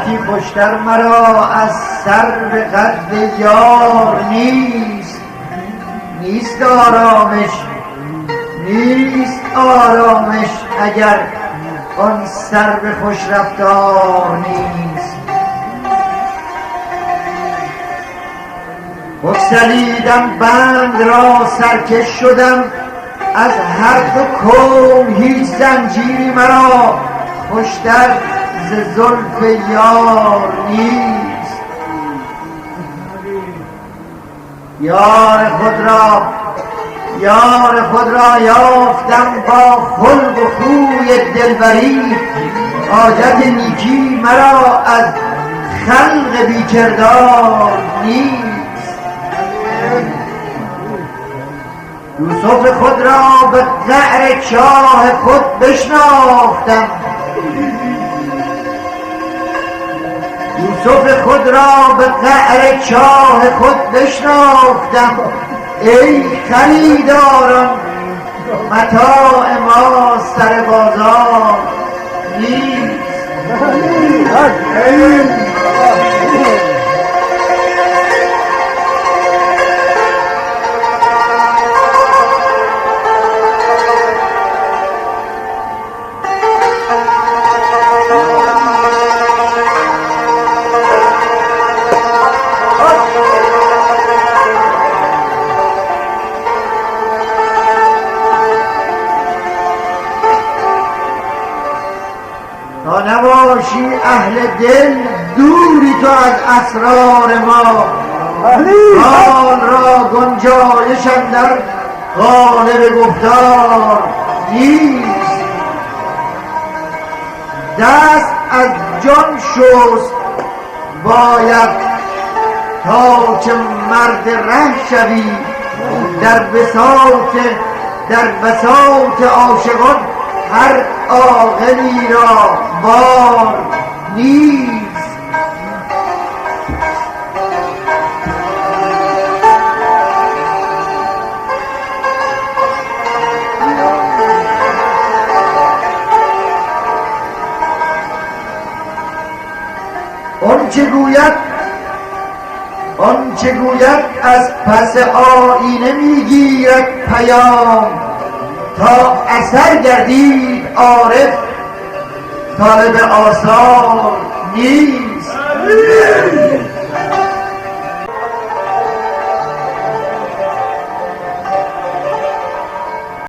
حالتی خوشتر مرا از سر به قد یار نیست. نیست آرامش، نیست آرامش اگر آن سر به خوش رفتار نیست. بگسلیدم بند را سرکش شدم، از هر دو کون هیچ زنجیری مرا خوشتر ز زلف یار نیست. یار خود را یافتم با خلق و خوی دلبری، حاجت نیکی مرا از خلق بی کردار نیست. یوسف خود را به قعر چاه خود بشناختم، یوسف خود را به قعر چاه خود بشناختم. ای خریداران متاع ما سر بازار نیست. تا نباشی اهل دل دوری تو از اسرار ما، حال را گنجایش اندر قالب گفتار نیست. دست از جان شست باید تا که مرد ره شوی، در بساط عاشقان هر عاقلی را بار نیست. آنچه گوید از پس آیینه میگیرد پیام، تا اثر گردید عارف طالب آثار نیست.